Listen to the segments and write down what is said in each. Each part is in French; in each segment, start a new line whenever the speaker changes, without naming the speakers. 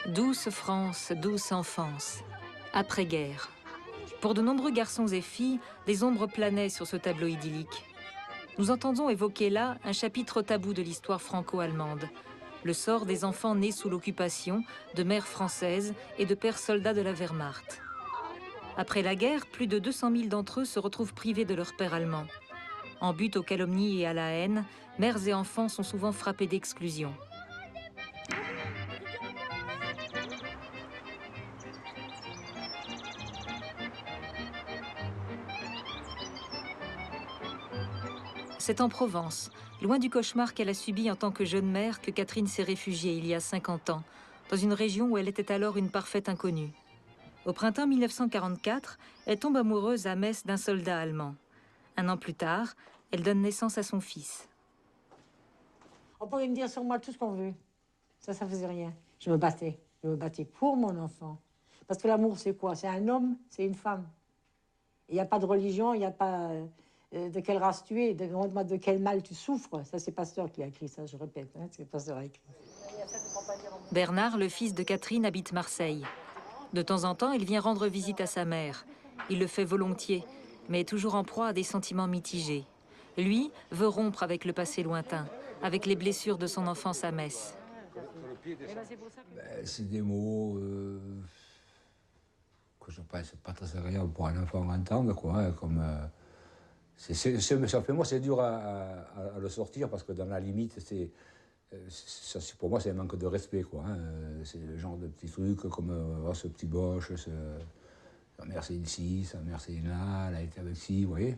Douce France, douce enfance. Après-guerre. Pour de nombreux garçons et filles, des ombres planaient sur ce tableau idyllique. Nous entendons évoquer là un chapitre tabou de l'histoire franco-allemande. Le sort des enfants nés sous l'occupation, de mères françaises et de pères soldats de la Wehrmacht. Après la guerre, plus de 200 000 d'entre eux se retrouvent privés de leur père allemand. En butte aux calomnies et à la haine, mères et enfants sont souvent frappés d'exclusion. C'est en Provence, loin du cauchemar qu'elle a subi en tant que jeune mère, que Catherine s'est réfugiée il y a 50 ans, dans une région où elle était alors une parfaite inconnue. Au printemps 1944, elle tombe amoureuse à Metz d'un soldat allemand. Un an plus tard, elle donne naissance à son fils.
On pourrait me dire sur moi tout ce qu'on veut. Ça faisait rien. Je me battais. Je me battais pour mon enfant. Parce que l'amour, c'est quoi? C'est un homme, c'est une femme. Il n'y a pas de religion, il n'y a pas de quelle race tu es, de quel mal tu souffres. Ça, c'est Pasteur qui a écrit ça, je répète. Hein, c'est Pasteur qui a écrit.
Bernard, le fils de Catherine, habite Marseille. De temps en temps, il vient rendre visite à sa mère. Il le fait volontiers, mais toujours en proie à des sentiments mitigés. Lui veut rompre avec le passé lointain, avec les blessures de son enfance à Metz.
C'est des mots que je pense pas très agréables pour un enfant à entendre, quoi, hein, comme... ça fait moi, c'est dur à le sortir, parce que dans la limite, pour moi, c'est un manque de respect, quoi. Hein. C'est le genre de petits trucs comme ce petit Bosch, sa mère c'est une ci, sa mère c'est une là, elle a été avec ci, vous voyez.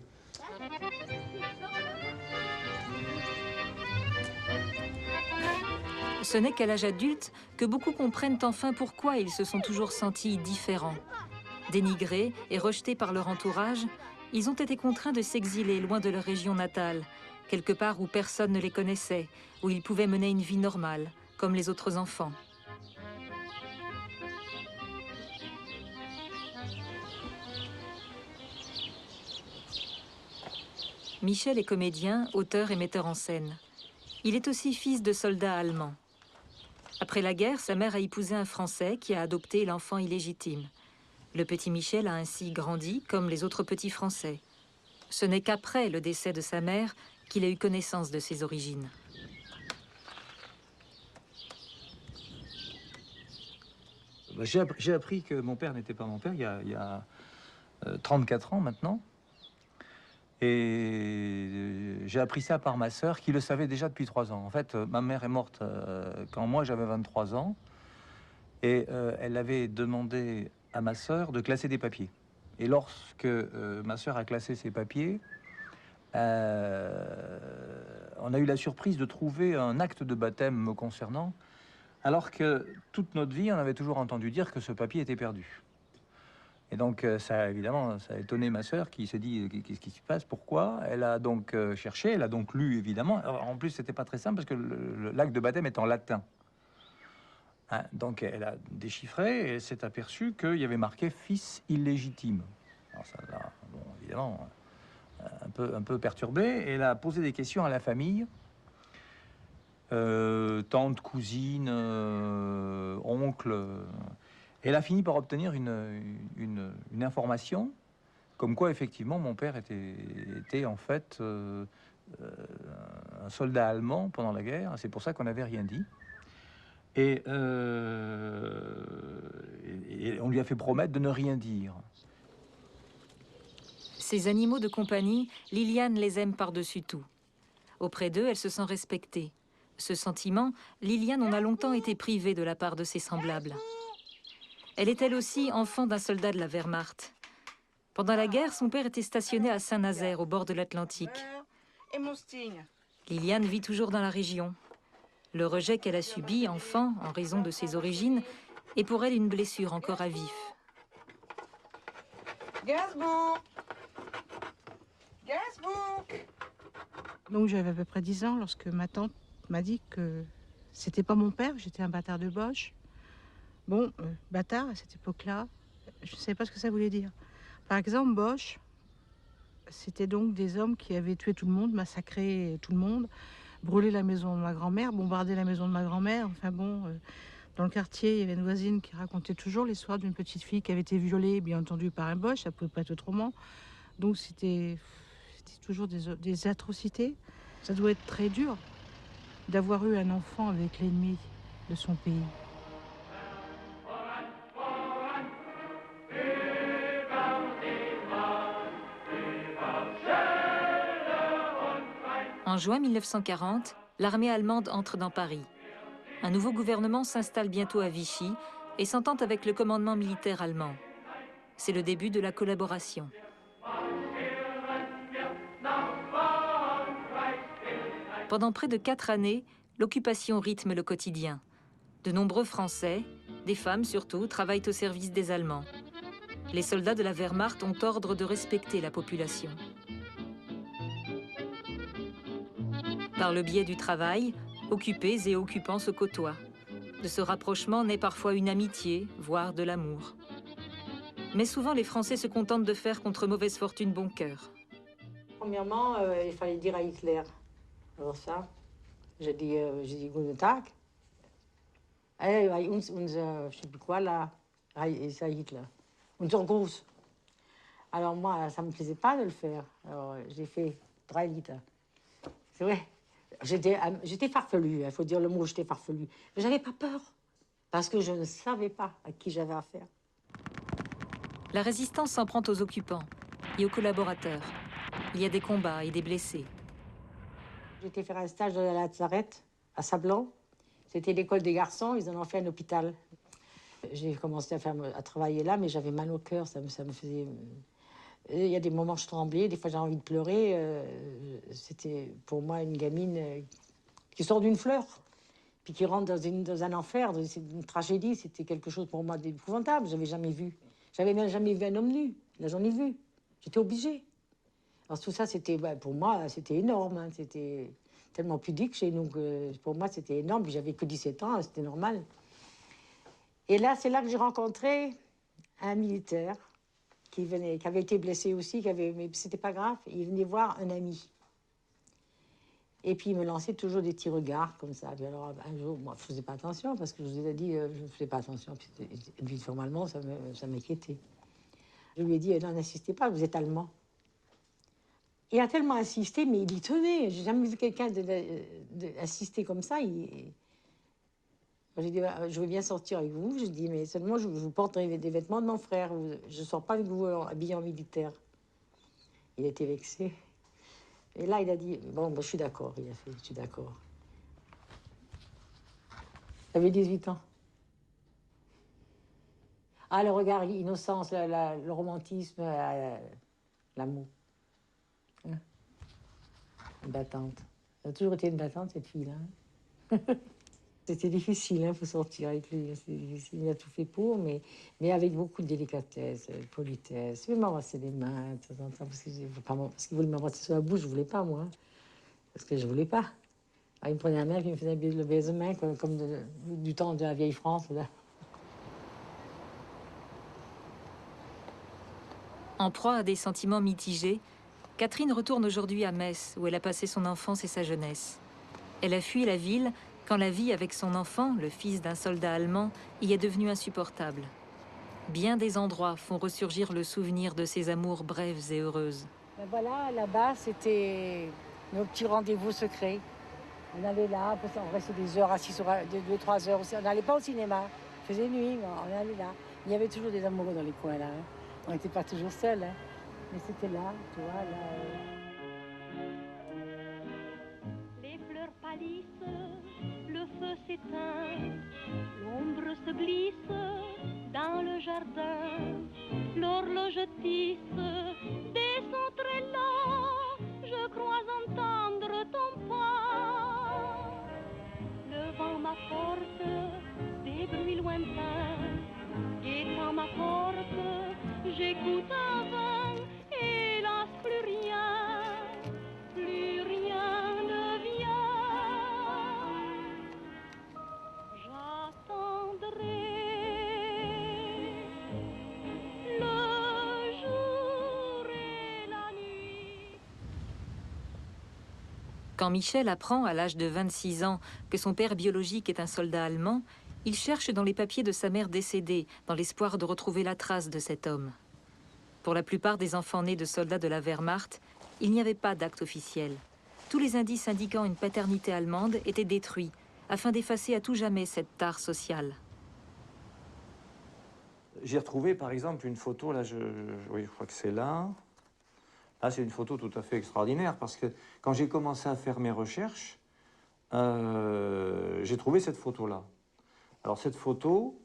Ce n'est qu'à l'âge adulte que beaucoup comprennent enfin pourquoi ils se sont toujours sentis différents. Dénigrés et rejetés par leur entourage, ils ont été contraints de s'exiler loin de leur région natale, quelque part où personne ne les connaissait, où ils pouvaient mener une vie normale, comme les autres enfants. Michel est comédien, auteur et metteur en scène. Il est aussi fils de soldats allemands. Après la guerre, sa mère a épousé un Français qui a adopté l'enfant illégitime. Le petit Michel a ainsi grandi comme les autres petits Français. Ce n'est qu'après le décès de sa mère qu'il a eu connaissance de ses origines.
J'ai appris que mon père n'était pas mon père il y a 34 ans maintenant. Et j'ai appris ça par ma sœur qui le savait déjà depuis 3 ans. En fait, ma mère est morte quand moi j'avais 23 ans. Et elle avait demandé à ma sœur de classer des papiers. Et lorsque ma sœur a classé ses papiers, on a eu la surprise de trouver un acte de baptême me concernant, alors que toute notre vie, on avait toujours entendu dire que ce papier était perdu. Et donc, évidemment, ça a étonné ma sœur qui s'est dit « Qu'est-ce qui se passe? Pourquoi ?» Elle a donc cherché, elle a donc lu, évidemment. Alors, en plus, c'était pas très simple parce que l'acte de baptême est en latin. Hein, donc, elle a déchiffré et elle s'est aperçue qu'il y avait marqué « fils illégitime ». Alors, ça l'a, bon, évidemment, un peu perturbé. Et elle a posé des questions à la famille. Tante, cousine, oncle... Elle a fini par obtenir une information comme quoi, effectivement, mon père était en fait un soldat allemand pendant la guerre. C'est pour ça qu'on n'avait rien dit. Et on lui a fait promettre de ne rien dire.
Ces animaux de compagnie, Liliane les aime par-dessus tout. Auprès d'eux, elle se sent respectée. Ce sentiment, Liliane en a longtemps été privée de la part de ses semblables. Elle est elle aussi enfant d'un soldat de la Wehrmacht. Pendant la guerre, son père était stationné à Saint-Nazaire, au bord de l'Atlantique. Liliane vit toujours dans la région. Le rejet qu'elle a subi, enfant, en raison de ses origines, est pour elle une blessure encore à vif.
Donc j'avais à peu près 10 ans lorsque ma tante m'a dit que c'était pas mon père, j'étais un bâtard de Bosch. Bon, bâtard, à cette époque-là, je ne savais pas ce que ça voulait dire. Par exemple, Bosch, c'était donc des hommes qui avaient tué tout le monde, massacré tout le monde, brûlé la maison de ma grand-mère, bombardé la maison de ma grand-mère, enfin bon, Dans le quartier, il y avait une voisine qui racontait toujours l'histoire d'une petite fille qui avait été violée, bien entendu, par un Boche. Ça ne pouvait pas être autrement. Donc c'était toujours des atrocités. Ça doit être très dur d'avoir eu un enfant avec l'ennemi de son pays.
En juin 1940, l'armée allemande entre dans Paris. Un nouveau gouvernement s'installe bientôt à Vichy et s'entend avec le commandement militaire allemand. C'est le début de la collaboration. Pendant près de 4 années, l'occupation rythme le quotidien. De nombreux Français, des femmes surtout, travaillent au service des Allemands. Les soldats de la Wehrmacht ont ordre de respecter la population. Par le biais du travail, occupés et occupants se côtoient. De ce rapprochement naît parfois une amitié, voire de l'amour. Mais souvent, les Français se contentent de faire contre mauvaise fortune bon cœur.
Premièrement, il fallait dire à Hitler. Alors ça, j'ai dit Guten Tag. Hey, je sais plus quoi là, c'est Hitler. Unser Gruß. Alors moi, ça me plaisait pas de le faire. Alors j'ai fait Drei Liter. C'est vrai. J'étais farfelue, il faut dire le mot, j'étais farfelue. Mais j'avais pas peur, parce que je ne savais pas à qui j'avais affaire.
La résistance s'en prend aux occupants et aux collaborateurs. Il y a des combats et des blessés.
J'étais faire un stage de la Lazarette à Sablon. C'était l'école des garçons, ils en ont fait un hôpital. J'ai commencé à travailler là, mais j'avais mal au cœur, ça me faisait... Il y a des moments où je tremblais, des fois j'avais envie de pleurer. C'était pour moi une gamine qui sort d'une fleur, puis qui rentre dans un enfer, c'est une tragédie. C'était quelque chose pour moi d'épouvantable, j'avais jamais vu. J'avais même jamais vu un homme nu, là j'en ai vu. J'étais obligée. Alors tout ça, c'était, pour moi, c'était énorme. Hein. C'était tellement pudique chez nous que pour moi, c'était énorme. Puis j'avais que 17 ans, c'était normal. Et là, c'est là que j'ai rencontré un militaire qui avait été blessé aussi, mais c'était pas grave. Il venait voir un ami. Et puis il me lançait toujours des petits regards comme ça. Puis alors un jour, moi, je faisais pas attention parce que je vous ai dit, je ne faisais pas attention. Puis formalement, ça m'inquiétait. Je lui ai dit, non, n'insistez pas, vous êtes allemand. Il a tellement insisté, mais il y tenait. J'ai jamais vu quelqu'un insister comme ça. J'ai dit, je veux bien sortir avec vous. J'ai dit, mais seulement je vous porterai des vêtements de mon frère. Je ne sors pas avec vous habillé en militaire. Il était vexé. Et là, il a dit, bon, je suis d'accord. Il a fait, je suis d'accord. J'avais 18 ans. Ah, le regard, l'innocence, le romantisme, l'amour. Hein? Une battante. Elle a toujours été une battante, cette fille-là. Hein? C'était difficile, il faut sortir avec lui. Il a tout fait pour, mais avec beaucoup de délicatesse, de politesse. Il m'embrassait les mains de temps en temps, parce qu'il voulait m'embrasser sur la bouche, je ne voulais pas, moi. Parce que je ne voulais pas. Alors, il me prenait la main, puis il me faisait le baisement, comme du temps de la vieille France. Là.
En proie à des sentiments mitigés, Catherine retourne aujourd'hui à Metz, où elle a passé son enfance et sa jeunesse. Elle a fui la ville quand la vie avec son enfant, le fils d'un soldat allemand, y est devenue insupportable. Bien des endroits font ressurgir le souvenir de ces amours brèves et heureuses.
Ben voilà, là-bas, c'était nos petits rendez-vous secrets. On allait là, on restait des heures assis sur 2-3 heures aussi. On n'allait pas au cinéma, il faisait nuit, on allait là. Il y avait toujours des amoureux dans les coins là. Hein. On n'était pas toujours seuls, hein. Mais c'était là, tu vois, là.
Les fleurs pâlissent, le feu s'éteint, l'ombre se glisse dans le jardin, l'horloge tisse des sons très lents, je crois entendre ton pas. Le vent m'apporte des bruits lointains, guettant ma porte, j'écoute un vin, hélas plus rien ne vient. J'attendrai le jour et la nuit.
Quand Michel apprend, à l'âge de 26 ans, que son père biologique est un soldat allemand, Il cherche dans les papiers de sa mère décédée, dans l'espoir de retrouver la trace de cet homme. Pour la plupart des enfants nés de soldats de la Wehrmacht, il n'y avait pas d'acte officiel. Tous les indices indiquant une paternité allemande étaient détruits, afin d'effacer à tout jamais cette tare sociale.
J'ai retrouvé par exemple une photo, là, oui, je crois que c'est là. Là, c'est une photo tout à fait extraordinaire parce que quand j'ai commencé à faire mes recherches, j'ai trouvé cette photo-là. Alors cette photo,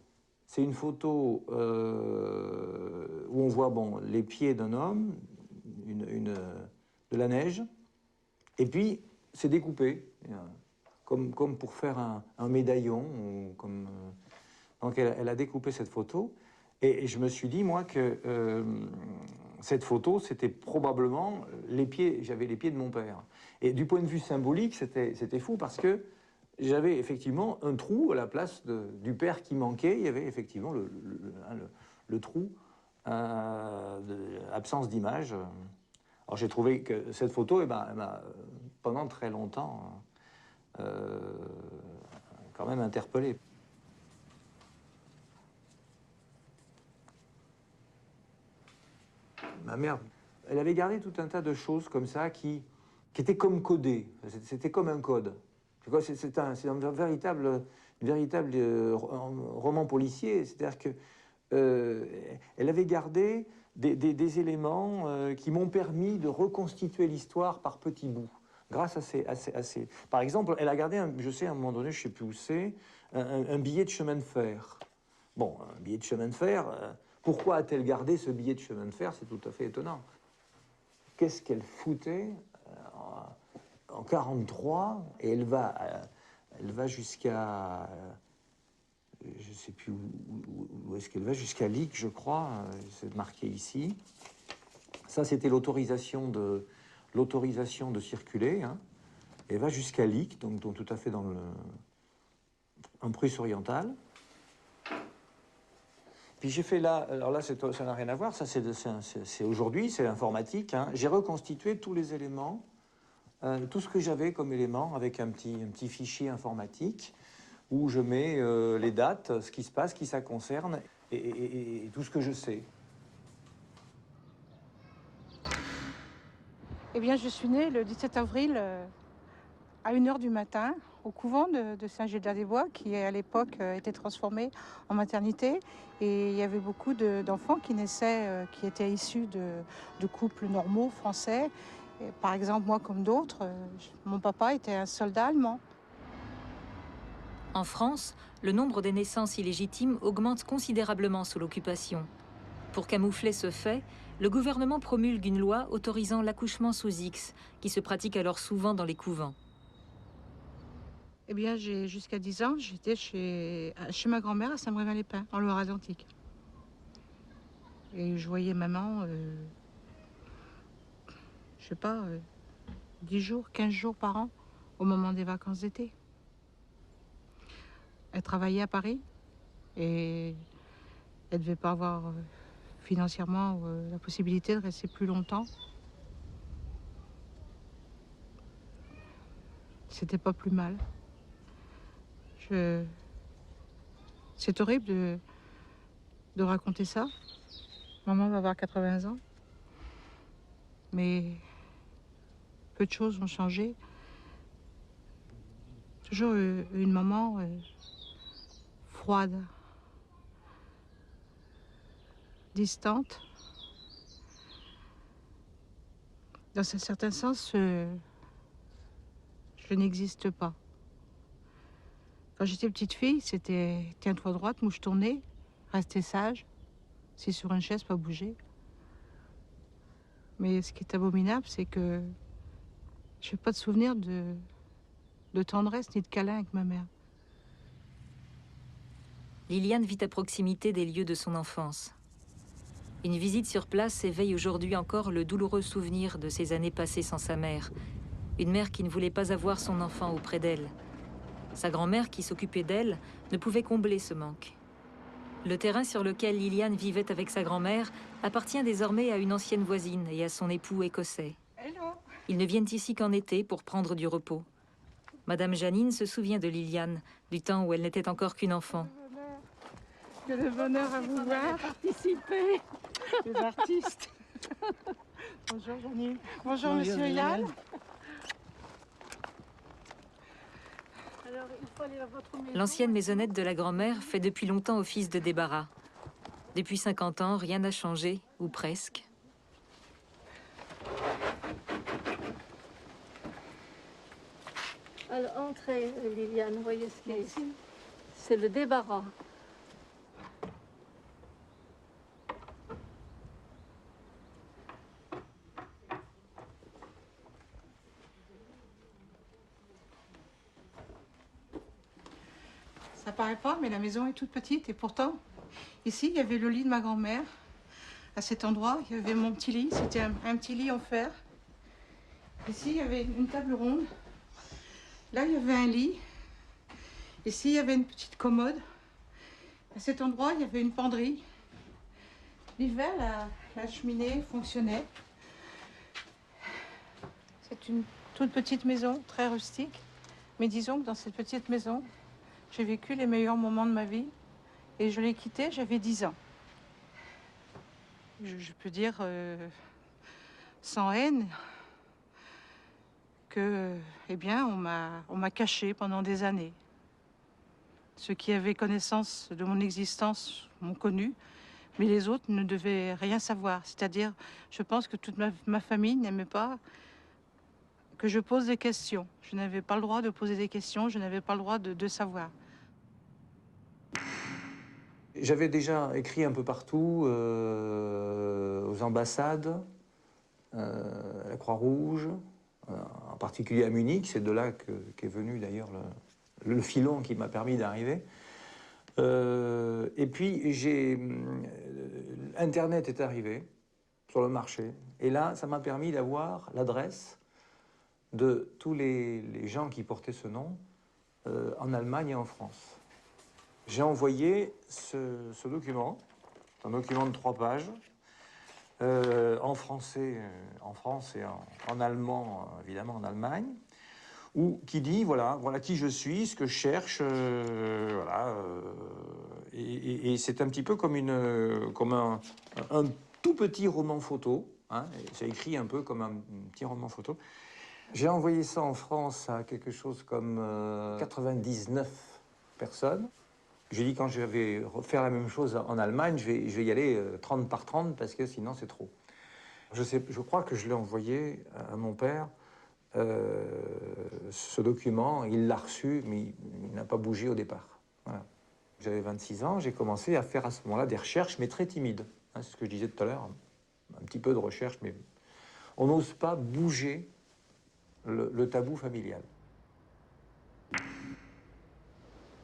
c'est une photo où on voit bon, les pieds d'un homme, de la neige, et puis c'est découpé, comme pour faire un médaillon. Ou comme, donc elle a découpé cette photo, et je me suis dit, moi, que cette photo, c'était probablement les pieds, j'avais les pieds de mon père. Et du point de vue symbolique, c'était fou parce que j'avais effectivement un trou à la place du père qui manquait. Il y avait effectivement le trou, absence d'image. Alors j'ai trouvé que cette photo, elle m'a pendant très longtemps quand même interpellé. Ma mère, elle avait gardé tout un tas de choses comme ça qui étaient comme codées. C'était comme un code. C'est un véritable roman policier. C'est-à-dire que elle avait gardé des éléments qui m'ont permis de reconstituer l'histoire par petits bouts, grâce à ces... Par exemple, elle a gardé, je sais, à un moment donné, je ne sais plus où c'est, un billet de chemin de fer. Bon, un billet de chemin de fer, pourquoi a-t-elle gardé ce billet de chemin de fer? C'est tout à fait étonnant. Qu'est-ce qu'elle foutait en 1943, et elle va jusqu'à... je ne sais plus où est-ce qu'elle va, jusqu'à Lick, je crois, c'est marqué ici. Ça, c'était l'autorisation de circuler. Hein. Elle va jusqu'à Lick, donc tout à fait en Prusse orientale. Puis j'ai fait là, alors là, ça n'a rien à voir, ça c'est aujourd'hui, c'est informatique. Hein. J'ai reconstitué tous les éléments, tout ce que j'avais comme élément avec un petit fichier informatique où je mets les dates, ce qui se passe, qui ça concerne, et tout ce que je sais.
Eh bien, je suis née le 17 avril à 1h du matin au couvent de Saint-Gildas-des-Bois, qui à l'époque était transformé en maternité. Et il y avait beaucoup d'enfants qui naissaient, qui étaient issus de couples normaux français. Et par exemple, moi comme d'autres, mon papa était un soldat allemand.
En France, le nombre des naissances illégitimes augmente considérablement sous l'occupation. Pour camoufler ce fait, le gouvernement promulgue une loi autorisant l'accouchement sous X, qui se pratique alors souvent dans les couvents.
Eh bien, jusqu'à 10 ans, j'étais chez ma grand-mère à Saint-Brévin-les-Pins, en Loire-Atlantique. Et je voyais maman, je sais pas, 10 jours, 15 jours par an, au moment des vacances d'été. Elle travaillait à Paris et elle ne devait pas avoir financièrement la possibilité de rester plus longtemps. C'était pas plus mal. C'est horrible de raconter ça. Maman va avoir 80 ans. Mais peu de choses ont changé. Toujours une maman froide, distante. Dans un certain sens, je n'existe pas. Quand j'étais petite fille, c'était tiens-toi droite, mouche tournée, restez sage, si sur une chaise, pas bouger. Mais ce qui est abominable, c'est que je n'ai pas de souvenir de tendresse ni de câlin avec ma mère.
Liliane vit à proximité des lieux de son enfance. Une visite sur place éveille aujourd'hui encore le douloureux souvenir de ces années passées sans sa mère. Une mère qui ne voulait pas avoir son enfant auprès d'elle. Sa grand-mère, qui s'occupait d'elle, ne pouvait combler ce manque. Le terrain sur lequel Liliane vivait avec sa grand-mère appartient désormais à une ancienne voisine et à son époux écossais.
Hello.
Ils ne viennent ici qu'en été pour prendre du repos. Madame Janine se souvient de Liliane, du temps où elle n'était encore qu'une enfant.
Quel le bonheur à vous voir.
Participer.
Les artistes. Bonjour Janine. Bonjour Monsieur Yann.
Alors, il faut aller à votre maison.
L'ancienne maisonnette de la grand-mère fait depuis longtemps office de débarras. Depuis 50 ans, rien n'a changé, ou presque.
Alors, entrez, Liliane, voyez ce qu'il y a ici. C'est le débarras.
Ça paraît pas, mais la maison est toute petite et pourtant, ici, il y avait le lit de ma grand-mère. À cet endroit, il y avait mon petit lit. C'était un petit lit en fer. Ici, il y avait une table ronde. Là, il y avait un lit. Ici, il y avait une petite commode. À cet endroit, il y avait une penderie. L'hiver, la cheminée fonctionnait. C'est une toute petite maison, très rustique. Mais disons que dans cette petite maison, j'ai vécu les meilleurs moments de ma vie. Et je l'ai quittée, j'avais 10 ans. Je peux dire sans haine que, eh bien, on m'a caché pendant des années. Ceux qui avaient connaissance de mon existence m'ont connu, mais les autres ne devaient rien savoir. C'est-à-dire, je pense que toute ma famille n'aimait pas que je pose des questions. Je n'avais pas le droit de poser des questions, je n'avais pas le droit de savoir.
J'avais déjà écrit un peu partout, aux ambassades, à la Croix-Rouge, en particulier à Munich. C'est de là qu'est venu d'ailleurs le filon qui m'a permis d'arriver. Et puis, Internet est arrivé sur le marché. Et là, ça m'a permis d'avoir l'adresse de tous les gens qui portaient ce nom en Allemagne et en France. J'ai envoyé ce document, un document de 3 pages, en français en France et en allemand, évidemment, en Allemagne, qui dit, voilà qui je suis, ce que je cherche, voilà. Et c'est un petit peu comme un tout petit roman photo, hein, c'est écrit un peu comme un petit roman photo. J'ai envoyé ça en France à quelque chose comme 99 personnes. J'ai dit quand je vais refaire la même chose en Allemagne, je vais y aller 30 par 30 parce que sinon c'est trop. Je crois que je l'ai envoyé à mon père, ce document, il l'a reçu, mais il n'a pas bougé au départ. Voilà. J'avais 26 ans, j'ai commencé à faire à ce moment-là des recherches, mais très timides. Hein, c'est ce que je disais tout à l'heure, un petit peu de recherche, mais on n'ose pas bouger le tabou familial.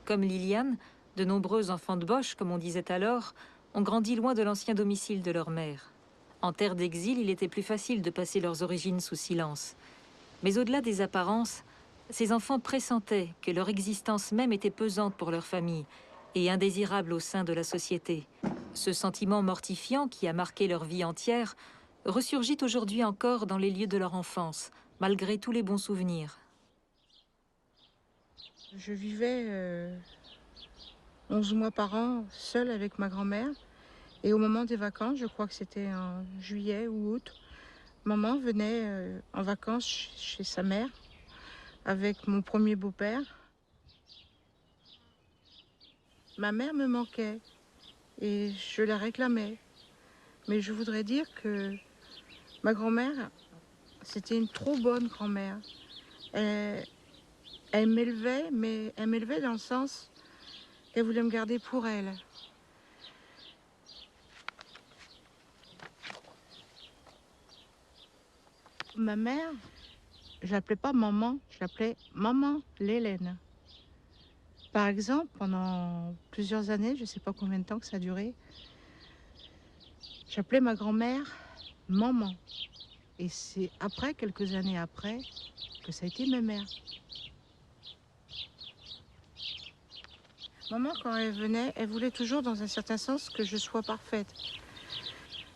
Comme Liliane, de nombreux enfants de Bosch, comme on disait alors, ont grandi loin de l'ancien domicile de leur mère. En terre d'exil, il était plus facile de passer leurs origines sous silence. Mais au-delà des apparences, ces enfants pressentaient que leur existence même était pesante pour leur famille et indésirable au sein de la société. Ce sentiment mortifiant qui a marqué leur vie entière ressurgit aujourd'hui encore dans les lieux de leur enfance, malgré tous les bons souvenirs.
Je vivais 11 mois par an seule avec ma grand-mère. Et au moment des vacances, je crois que c'était en juillet ou août, maman venait en vacances chez sa mère avec mon premier beau-père. Ma mère me manquait et je la réclamais. Mais je voudrais dire que ma grand-mère, c'était une trop bonne grand-mère. Elle m'élevait, mais elle m'élevait dans le sens qu'elle voulait me garder pour elle. Ma mère, je l'appelais pas maman, je l'appelais maman Lélène. Par exemple, pendant plusieurs années, je ne sais pas combien de temps que ça a duré, j'appelais ma grand-mère maman. Et c'est après, quelques années après, que ça a été ma mère. Maman, quand elle venait, elle voulait toujours, dans un certain sens, que je sois parfaite.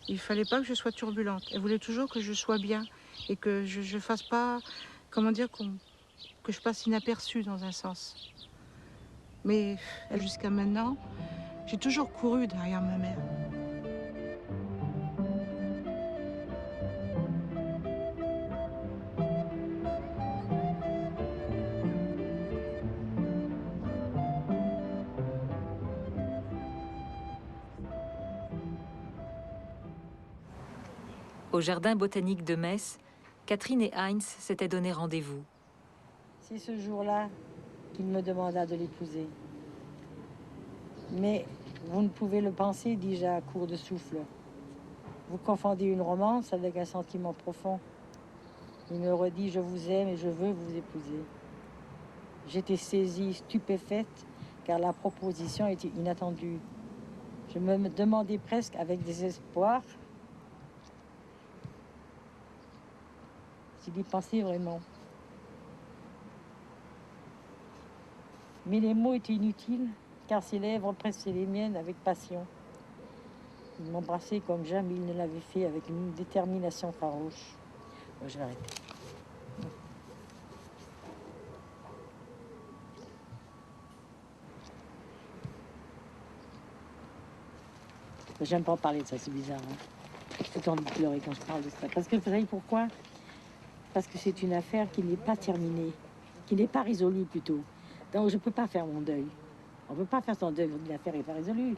Il ne fallait pas que je sois turbulente. Elle voulait toujours que je sois bien et que je ne fasse pas, comment dire, que je passe inaperçue dans un sens. Mais jusqu'à maintenant, j'ai toujours couru derrière ma mère.
Au jardin botanique de Metz, Catherine et Heinz s'étaient donné rendez-vous.
C'est ce jour-là qu'il me demanda de l'épouser. Mais vous ne pouvez le penser, dis-je à court de souffle. Vous confondez une romance avec un sentiment profond. Il me redit « Je vous aime et je veux vous épouser ». J'étais saisie, stupéfaite, car la proposition était inattendue. Je me demandais presque avec désespoir s'il y pensait vraiment. Mais les mots étaient inutiles, car ses lèvres pressaient les miennes avec passion. Il m'embrassait comme jamais il ne l'avait fait, avec une détermination farouche. Bon, je vais arrêter. J'aime pas en parler de ça, c'est bizarre. J'ai tout envie de pleurer quand je parle de ça. Parce que vous savez pourquoi? Parce que c'est une affaire qui n'est pas terminée, qui n'est pas résolue plutôt. Donc je ne peux pas faire mon deuil. On ne peut pas faire son deuil, l'affaire n'est pas résolue.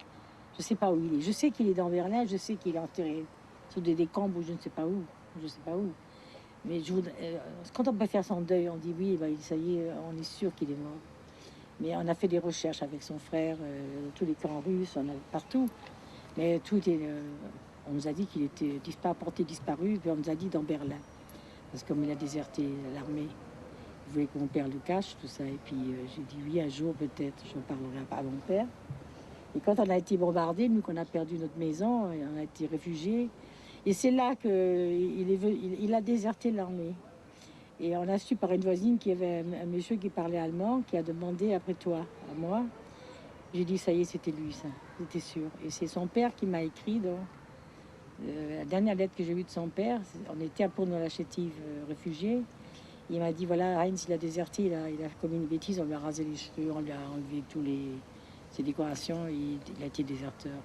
Je ne sais pas où il est. Je sais qu'il est dans Berlin, je sais qu'il est enterré sous des décombres ou je ne sais pas où. Je sais pas où. Mais quand on peut faire son deuil, on dit oui, ben, ça y est, on est sûr qu'il est mort. Mais on a fait des recherches avec son frère, tous les camps russes, on a partout. Mais tout est, on nous a dit qu'il était porté disparu, puis on nous a dit dans Berlin. Parce que comme il a déserté l'armée, il voulait que mon père le cache, tout ça. Et puis j'ai dit oui, un jour peut-être, j'en parlerai à mon père. Et quand on a été bombardé, nous qu'on a perdu notre maison, et on a été réfugiés. Et c'est là qu'il a déserté l'armée. Et on a su par une voisine qu'il y avait un monsieur qui parlait allemand, qui a demandé après toi, à moi. J'ai dit ça y est, c'était lui, ça, j'étais sûre. Et c'est son père qui m'a écrit, donc, la dernière lettre que j'ai eue de son père, on était à Pont-de-la-Chétive, réfugiés. Il m'a dit, voilà, Heinz, il a déserté, il a commis une bêtise, on lui a rasé les cheveux, on lui a enlevé ses décorations, il a été déserteur.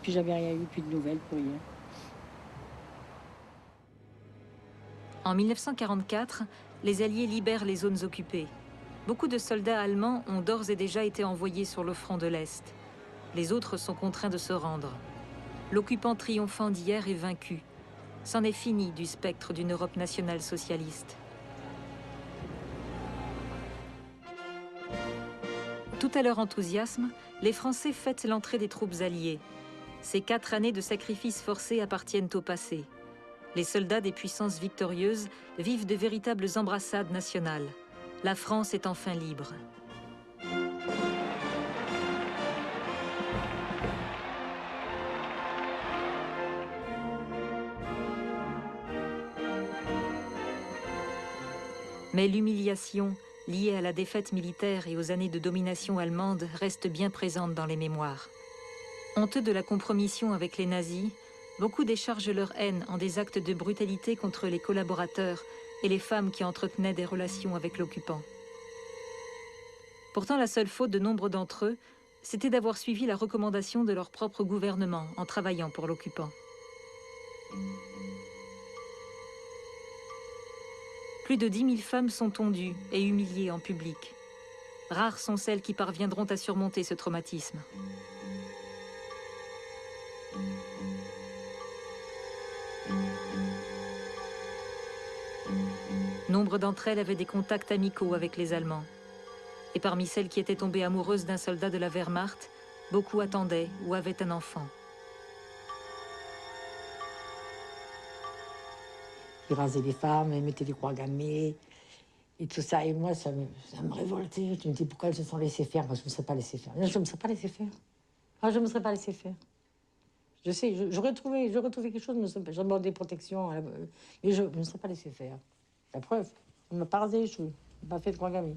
Puis j'avais rien eu, plus de nouvelles, pour rien.
En 1944, les Alliés libèrent les zones occupées. Beaucoup de soldats allemands ont d'ores et déjà été envoyés sur le front de l'Est. Les autres sont contraints de se rendre. L'occupant triomphant d'hier est vaincu. C'en est fini du spectre d'une Europe nationale socialiste. Tout à leur enthousiasme, les Français fêtent l'entrée des troupes alliées. Ces 4 années de sacrifices forcés appartiennent au passé. Les soldats des puissances victorieuses vivent de véritables embrassades nationales. La France est enfin libre. Mais l'humiliation, liée à la défaite militaire et aux années de domination allemande, reste bien présente dans les mémoires. Honteux de la compromission avec les nazis, beaucoup déchargent leur haine en des actes de brutalité contre les collaborateurs et les femmes qui entretenaient des relations avec l'occupant. Pourtant, la seule faute de nombre d'entre eux, c'était d'avoir suivi la recommandation de leur propre gouvernement en travaillant pour l'occupant. Plus de 10 000 femmes sont tondues et humiliées en public. Rares sont celles qui parviendront à surmonter ce traumatisme. Nombre d'entre elles avaient des contacts amicaux avec les Allemands. Et parmi celles qui étaient tombées amoureuses d'un soldat de la Wehrmacht, beaucoup attendaient ou avaient un enfant.
Il rasait les femmes, il mettait des croix gammées et tout ça. Et moi, ça me révoltait. Je me dis, pourquoi elles se sont laissées faire? Moi, je ne me serais pas laissé faire. Je ne me serais pas laissé faire. Ah, je ne me serais pas laissé faire. Je sais, j'aurais trouvé quelque chose, j'aurais demandé protection, mais je ne me serais pas laissé faire. La preuve, on ne m'a pas rasé les cheveux, on m'a pas fait de croix gammée.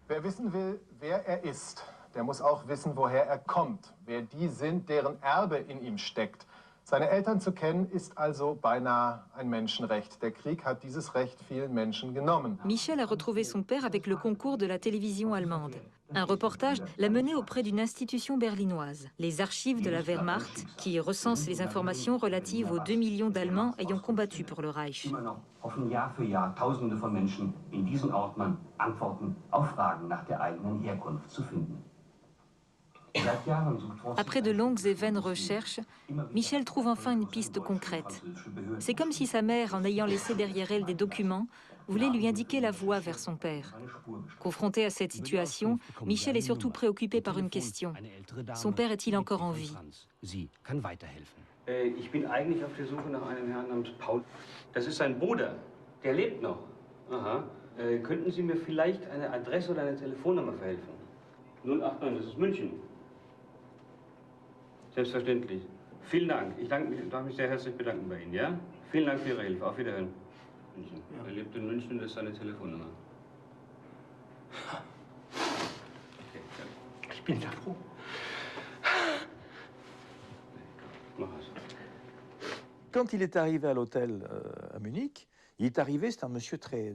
Wer wissen will, wer er ist, der muss auch wissen, woher er kommt, wer die sind, deren Erbe in ihm steckt. Seine Eltern zu kennen, ist also beinahe ein Menschenrecht. Der Krieg hat dieses Recht vielen Menschen genommen.
Michel a retrouvé son père avec le concours de la télévision allemande. Un reportage l'a mené auprès d'une institution berlinoise, les archives de la Wehrmacht, qui recense les informations relatives aux 2 millions d'Allemands ayant combattu pour le Reich.
Immer noch hoffen Jahr für Jahr Tausende von Menschen in diesen Ordnern Antworten auf Fragen nach der eigenen Herkunft zu finden.
Après de longues et vaines recherches, Michel trouve enfin une piste concrète. C'est comme si sa mère, en ayant laissé derrière elle des documents, voulait lui indiquer la voie vers son père. Confronté à cette situation, Michel est surtout préoccupé par une question. Son père est-il encore en vie?
Ich bin eigentlich auf der Suche nach einem Herrn namens Paul. Das ist sein Bruder. Der lebt noch. Aha. Könnten Sie mir vielleicht eine Adresse oder eine Telefonnummer verhelfen? 089, das ist München. Selbstverständlich. Vielen Dank. Ich darf mich sehr herzlich bedanken bei Ihnen, ja? Vielen Dank für Ihre Hilfe. Auf Wiederhören. München. Ja. Er lebt in München, das ist seine Telefonnummer. Okay, ich bin da froh.
Quand il est arrivé à l'hôtel à Munich, il est arrivé, c'est un monsieur très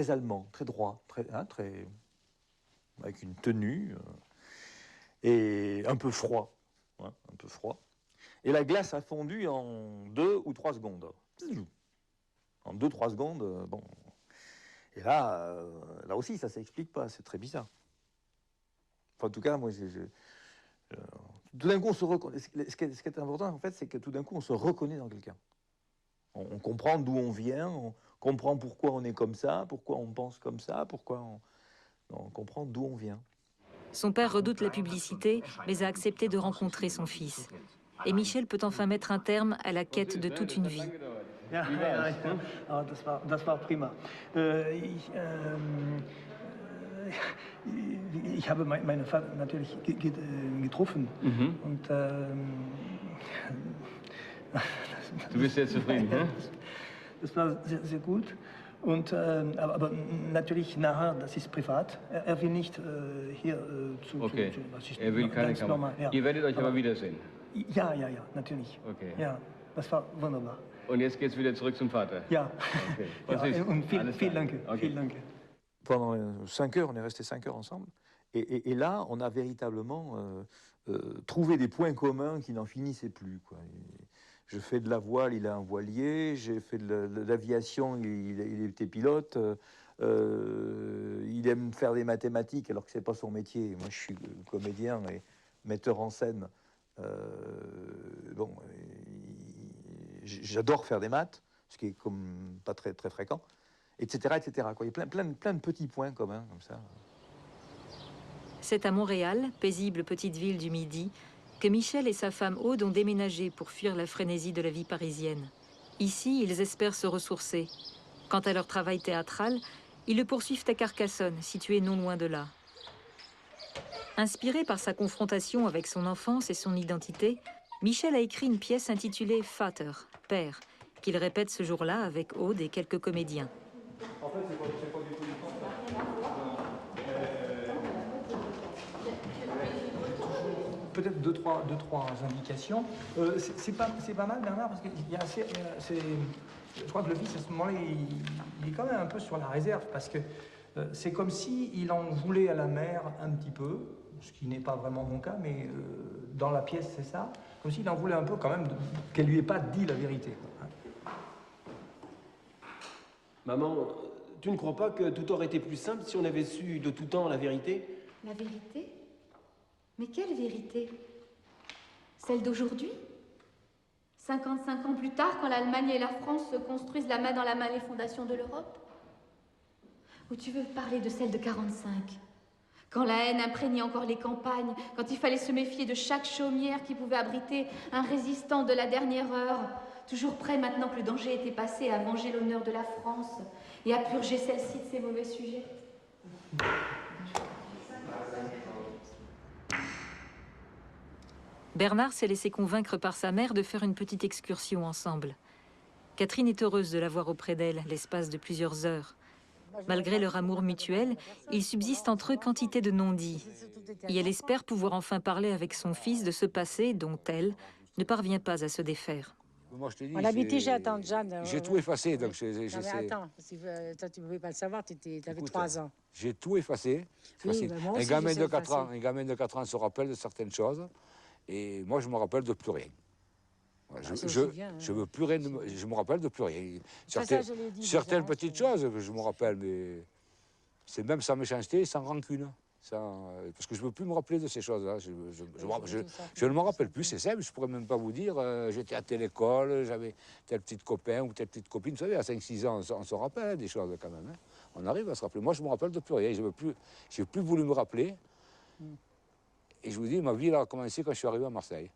allemand, très droit, avec une tenue et un peu froid. Un peu froid. Et la glace a fondu en 2 ou 3 secondes. En 2-3 secondes, bon. Et là aussi, ça ne s'explique pas, c'est très bizarre. Enfin, en tout cas, moi, tout d'un coup, on se reconnaît. Ce qui est important, en fait, c'est que tout d'un coup, on se reconnaît dans quelqu'un. On comprend d'où on vient, on comprend pourquoi on est comme ça, pourquoi on pense comme ça, pourquoi on comprend d'où on vient.
Son père redoute la publicité, mais a accepté de rencontrer son fils. Et Michel peut enfin mettre un terme à la quête de toute une vie.
Ja, das war prima. Ich habe meine Vater natürlich getroffen. Und,
du bist sehr zufrieden, ne?
Das war sehr, sehr gut. Und, aber natürlich nachher, das ist privat. Er will nicht hier
Okay, er will keine Kamera. Ja. Ihr werdet euch aber wiedersehen.
Ja, natürlich.
Okay.
Ja, das war wunderbar.
Und jetzt geht's wieder zurück zum Vater.
Ja.
Okay.
Ja, und vielen Dank.
Okay.
Vielen Dank.
Pendant 5 heures, on est resté 5 heures ensemble. Et là, on a véritablement trouvé des points communs qui n'en finissaient plus, quoi. Je fais de la voile, il a un voilier. J'ai fait de l'aviation, il était pilote. Il aime faire des mathématiques alors que c'est pas son métier. Moi, je suis comédien et metteur en scène. Bon, j'adore faire des maths, ce qui est comme pas très très fréquent, etc., etc. Quoi. Il y a plein de petits points communs comme ça.
C'est à Montréal, paisible petite ville du Midi, que Michel et sa femme Aude ont déménagé pour fuir la frénésie de la vie parisienne. Ici, ils espèrent se ressourcer. Quant à leur travail théâtral, ils le poursuivent à Carcassonne, situé non loin de là. Inspiré par sa confrontation avec son enfance et son identité, Michel a écrit une pièce intitulée « Vater », père, qu'il répète ce jour-là avec Aude et quelques comédiens.
En fait, c'est pas du tout du
Peut-être deux, trois indications. C'est pas mal, Bernard, parce que je crois que le fils, à ce moment-là, il est quand même un peu sur la réserve, parce que c'est comme s'il en voulait à la mère un petit peu, ce qui n'est pas vraiment mon cas, mais dans la pièce, c'est ça, comme s'il en voulait un peu quand même qu'elle lui ait pas dit la vérité.
Maman, tu ne crois pas que tout aurait été plus simple si on avait su de tout temps la vérité?
La vérité? Mais quelle vérité? Celle d'aujourd'hui? 55 ans plus tard, quand l'Allemagne et la France se construisent la main dans la main les fondations de l'Europe? Ou tu veux parler de celle de 45? Quand la haine imprégnait encore les campagnes, quand il fallait se méfier de chaque chaumière qui pouvait abriter un résistant de la dernière heure, toujours prêt maintenant que le danger était passé à venger l'honneur de la France et à purger celle-ci de ses mauvais sujets?
Bernard s'est laissé convaincre par sa mère de faire une petite excursion ensemble. Catherine est heureuse de l'avoir auprès d'elle l'espace de plusieurs heures. Malgré leur amour mutuel, il subsiste entre eux quantité de non-dits. Et elle espère pouvoir enfin parler avec son fils de ce passé dont elle, ne parvient pas à se défaire.
Moi, je te dis,
On habitait chez la tante Jeanne.
J'ai tout effacé, donc
Non, mais attends, toi tu ne pouvais pas le savoir, tu avais 3 ans.
J'ai tout effacé.
Oui, ben moi aussi,
un gamin
je sais
de 4 ans,
effacer.
un gamin de 4 ans se rappelle de certaines choses, et moi je me rappelle de plus rien. Voilà,
Ah, c'est aussi bien, hein.
je veux plus rien, je me rappelle de plus rien.
Ça, je l'ai dit
Certaines
déjà,
petites choses que je me rappelle, mais c'est même sans méchanceté, sans rancune. Parce que je ne veux plus me rappeler de ces choses-là. Je ne me rappelle plus, c'est simple. Je ne pourrais même pas vous dire, j'étais à telle école, j'avais tel petit copain ou telle petite copine. Vous savez, à 5-6 ans, on se rappelle hein, des choses quand même. Hein. On arrive à se rappeler. Moi, je ne me rappelle de plus rien. Je n'ai plus voulu me rappeler. Et je vous dis, ma vie a commencé quand je suis arrivé à Marseille.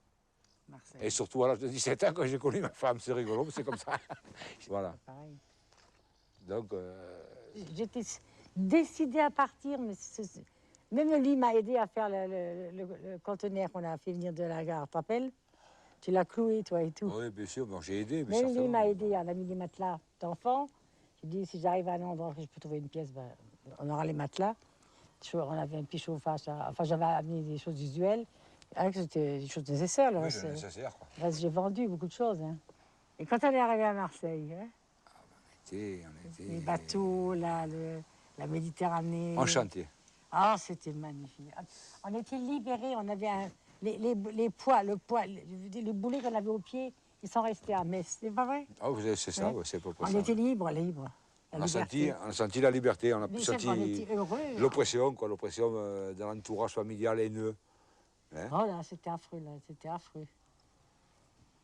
Et surtout à l'âge de 17 ans, quand j'ai connu ma femme. C'est rigolo, c'est comme ça. Voilà.
Pareil.
Donc...
J'étais décidée à partir, mais même lui m'a aidé à faire le conteneur qu'on a fait venir de la gare. Tu te rappelles? Tu l'as cloué, toi, et tout.
Oui, bien sûr, bon, j'ai aidé.
Même lui m'a aidé, on a mis des matelas d'enfants. J'ai dit, si j'arrive à un endroit où je peux trouver une pièce, ben, on aura les matelas. On avait un petit chauffage. Enfin, j'avais amené des choses usuelles. C'était des choses nécessaires.
Oui, nécessaire, quoi.
J'ai vendu beaucoup de choses. Hein. Et quand on est arrivé à Marseille, hein,
on était...
les bateaux, la Méditerranée...
Enchanté.
Ah, c'était magnifique. On était libérés, on avait les poids, les boulets qu'on avait au pied, ils sont restés à Metz, c'est pas vrai?
Ah, c'est ça, ouais, c'est pas possible.
On était libres.
On a senti la liberté, on a senti l'oppression, quoi, l'oppression de l'entourage familial haineux. Hein?
Oh là, c'était affreux, là, c'était affreux.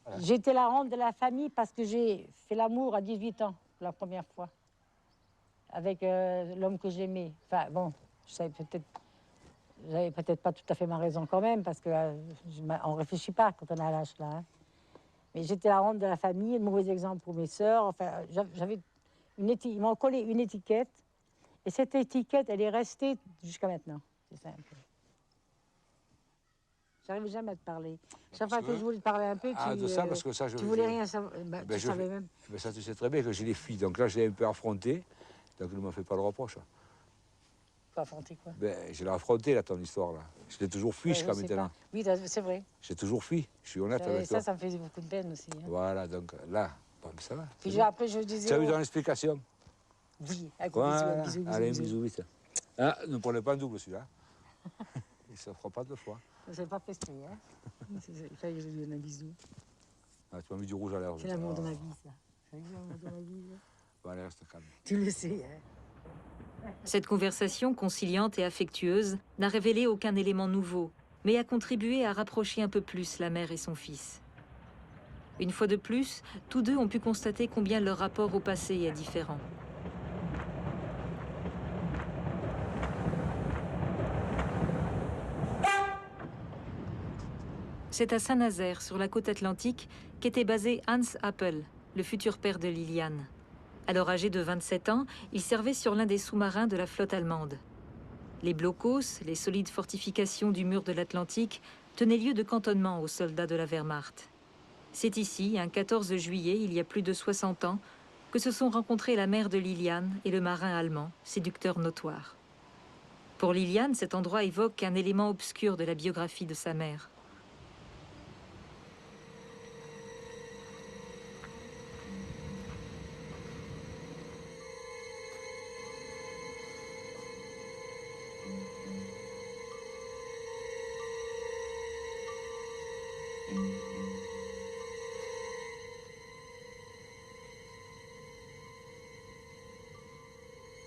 Voilà. J'étais la honte de la famille parce que j'ai fait l'amour à 18 ans, pour la première fois, avec l'homme que j'aimais. Enfin, bon, j'avais peut-être pas tout à fait ma raison quand même, parce qu'on ne réfléchit pas quand on a l'âge là. Hein. Mais j'étais la honte de la famille, le mauvais exemple pour mes sœurs. Enfin, ils m'ont collé une étiquette, et cette étiquette, elle est restée jusqu'à maintenant. C'est simple. J'arrivais jamais à te parler. Chaque fois que je voulais te parler un peu, tu voulais rien savoir. Tu savais même.
Ça, tu sais très bien que j'ai les filles. Donc là, je l'ai un peu affronté. Donc ne me fais pas le reproche.
Pas affronté quoi?
Je l'ai affronté, là, ton histoire. Là. Je l'ai toujours fui jusqu'à maintenant.
Oui, c'est vrai.
J'ai toujours fui. Je suis honnête avec toi.
Ça me faisait beaucoup de peine aussi. Hein.
Voilà, donc là, bon, ça va.
Puis après, je disais...
Tu as eu dans l'explication?
Oui, avec un bisou.
Allez, bisou, vite. Ah, ne prenez pas un double, celui-là. Il ne se fera pas 2 fois.
Je n'ai pas pesté, hein. Il fallait que je lui donne un bisou.
Ah, tu m'as mis du rouge à lèvres.
C'est l'amour de ma vie, ça. C'est l'amour de ma vie.
Bon, allez, reste calme.
Tu le sais, hein.
Cette conversation conciliante et affectueuse n'a révélé aucun élément nouveau, mais a contribué à rapprocher un peu plus la mère et son fils. Une fois de plus, tous deux ont pu constater combien leur rapport au passé est différent. C'est à Saint-Nazaire, sur la côte atlantique, qu'était basé Hans Appel, le futur père de Liliane. Alors âgé de 27 ans, il servait sur l'un des sous-marins de la flotte allemande. Les blocos, les solides fortifications du mur de l'Atlantique, tenaient lieu de cantonnement aux soldats de la Wehrmacht. C'est ici, un 14 juillet, il y a plus de 60 ans, que se sont rencontrés la mère de Liliane et le marin allemand, séducteur notoire. Pour Liliane, cet endroit évoque un élément obscur de la biographie de sa mère.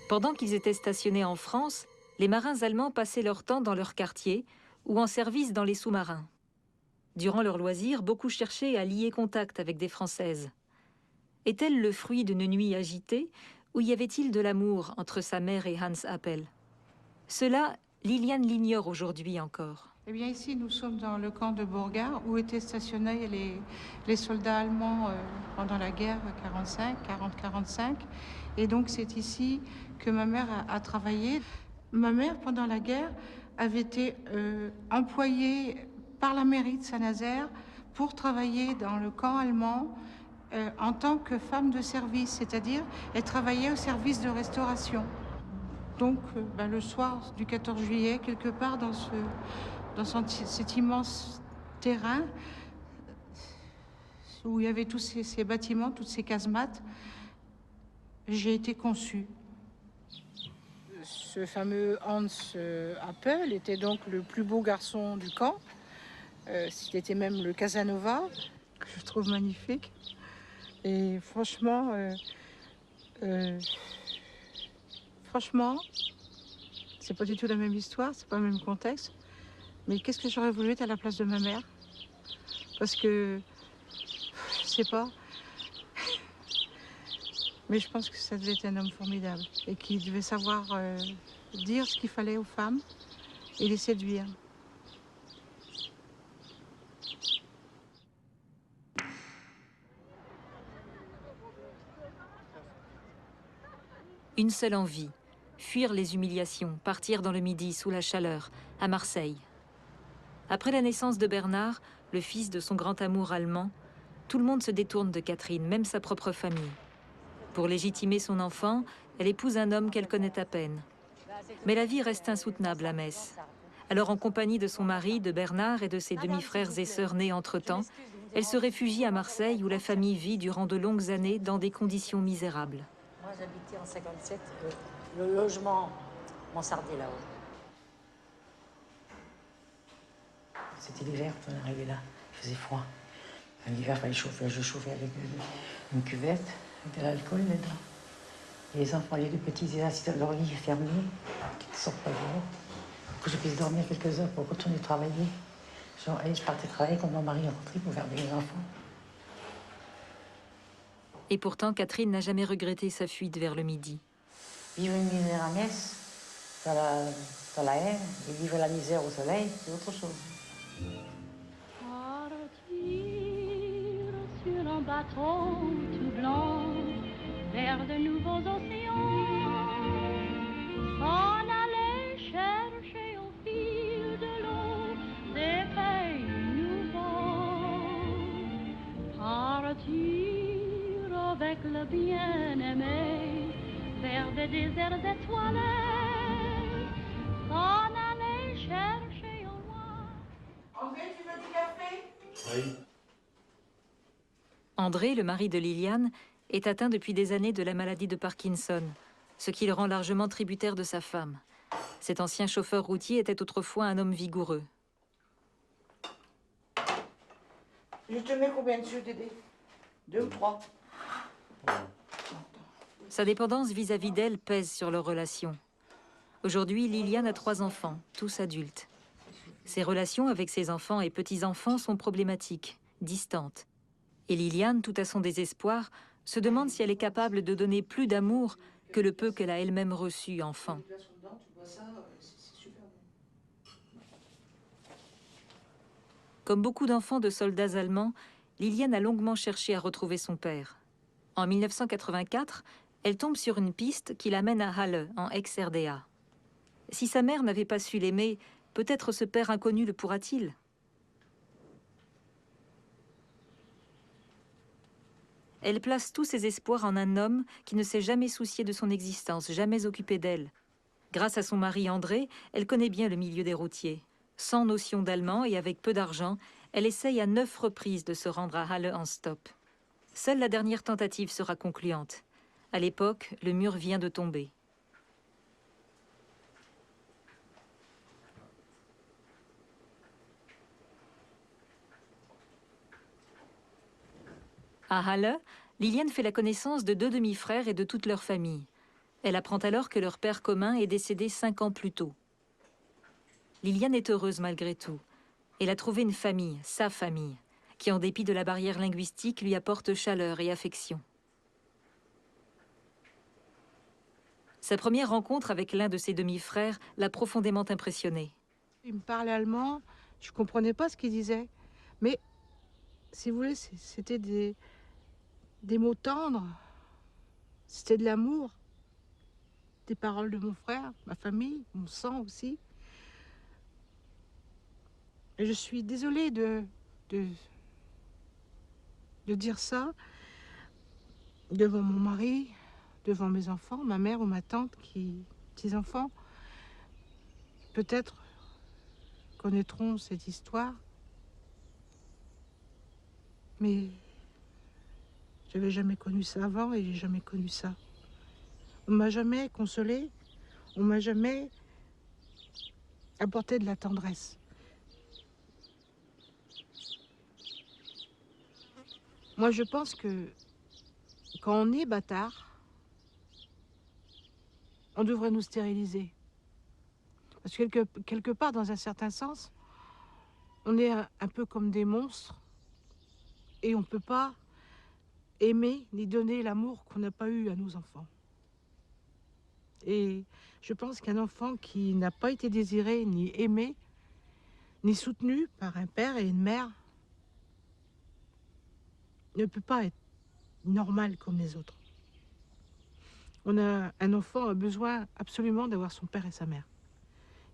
Pendant qu'ils étaient stationnés en France, les marins allemands passaient leur temps dans leur quartier ou en service dans les sous-marins. Durant leurs loisirs, beaucoup cherchaient à lier contact avec des Françaises. Est-elle le fruit d'une nuit agitée ou y avait-il de l'amour entre sa mère et Hans Appel? Cela, Liliane l'ignore aujourd'hui encore.
Eh bien ici, nous sommes dans le camp de Bourgard où étaient stationnés les soldats allemands pendant la guerre 40-45. Et donc c'est ici que ma mère a travaillé. Ma mère, pendant la guerre, avait été employée par la mairie de Saint-Nazaire pour travailler dans le camp allemand en tant que femme de service, c'est-à-dire elle travaillait au service de restauration. Donc le soir du 14 juillet, quelque part dans cet immense terrain, où il y avait tous ces bâtiments, toutes ces casemates, j'ai été conçue. Ce fameux Hans Appel était donc le plus beau garçon du camp. C'était même le Casanova, que je trouve magnifique. Et franchement, c'est pas du tout la même histoire, c'est pas le même contexte. Mais qu'est-ce que j'aurais voulu être à la place de ma mère? Parce que, je sais pas, mais je pense que ça devait être un homme formidable et qui devait savoir dire ce qu'il fallait aux femmes et les séduire.
Une seule envie, fuir les humiliations, partir dans le Midi sous la chaleur, à Marseille. Après la naissance de Bernard, le fils de son grand amour allemand, tout le monde se détourne de Catherine, même sa propre famille. Pour légitimer son enfant, elle épouse un homme qu'elle connaît à peine. Mais la vie reste insoutenable à Metz. Alors, en compagnie de son mari, de Bernard et de ses demi-frères et sœurs nés entre-temps, elle se réfugie à Marseille où la famille vit durant de longues années dans des conditions misérables.
Moi, j'habitais en 57, le logement mansardé là-haut. C'était l'hiver quand on est arrivé là, il faisait froid. L'hiver, il fallait chauffer. Je chauffais avec une cuvette, avec de l'alcool dedans. Et les enfants, les deux petits, ils étaient assis dans leur lit fermé, qui ne sortent pas dehors. Pour que je puisse dormir quelques heures pour retourner travailler. Genre, et je partais travailler quand mon mari est rentré pour garder les enfants.
Et pourtant, Catherine n'a jamais regretté sa fuite vers le Midi.
Vivre une misère à Metz, dans la haine, et vivre la misère au soleil, c'est autre chose.
Partir sur un bateau tout blanc vers de nouveaux océans, s'en aller chercher au fil de l'eau des pays nouveaux, partir avec le bien-aimé vers des déserts étoilés, s'en aller chercher au loin.
André, tu veux du café?
Oui.
André, le mari de Liliane, est atteint depuis des années de la maladie de Parkinson, ce qui le rend largement tributaire de sa femme. Cet ancien chauffeur routier était autrefois un homme vigoureux.
Je te mets combien dessus, Dédé? 2 ou 3?
Sa dépendance vis-à-vis d'elle pèse sur leur relation. Aujourd'hui, Liliane a 3 enfants, tous adultes. Ses relations avec ses enfants et petits-enfants sont problématiques, distantes. Et Liliane, tout à son désespoir, se demande si elle est capable de donner plus d'amour que le peu qu'elle a elle-même reçu enfant. Comme beaucoup d'enfants de soldats allemands, Liliane a longuement cherché à retrouver son père. En 1984, elle tombe sur une piste qui l'amène à Halle, en ex-RDA. Si sa mère n'avait pas su l'aimer, peut-être ce père inconnu le pourra-t-il? Elle place tous ses espoirs en un homme qui ne s'est jamais soucié de son existence, jamais occupé d'elle. Grâce à son mari André, elle connaît bien le milieu des routiers. Sans notion d'allemand et avec peu d'argent, elle essaye à 9 reprises de se rendre à Halle en stop. Seule la dernière tentative sera concluante. À l'époque, le mur vient de tomber. À Halle, Liliane fait la connaissance de 2 demi-frères et de toute leur famille. Elle apprend alors que leur père commun est décédé 5 ans plus tôt. Liliane est heureuse malgré tout. Elle a trouvé une famille, sa famille, qui en dépit de la barrière linguistique lui apporte chaleur et affection. Sa première rencontre avec l'un de ses demi-frères l'a profondément impressionnée.
Il me parlait allemand, je ne comprenais pas ce qu'il disait. Mais, si vous voulez, c'était des mots tendres. C'était de l'amour. Des paroles de mon frère, ma famille, mon sang aussi. Et je suis désolée de dire ça devant mon mari, devant mes enfants, ma mère ou ma tante petits-enfants, peut-être connaîtront cette histoire. Mais J'avais jamais connu ça avant et j'ai jamais connu ça. On m'a jamais consolée, on m'a jamais apporté de la tendresse. Moi, je pense que quand on est bâtard, on devrait nous stériliser. Parce que quelque part, dans un certain sens, on est un peu comme des monstres et on ne peut pas aimer ni donner l'amour qu'on n'a pas eu à nos enfants. Et je pense qu'un enfant qui n'a pas été désiré, ni aimé, ni soutenu par un père et une mère ne peut pas être normal comme les autres. Un enfant a besoin absolument d'avoir son père et sa mère.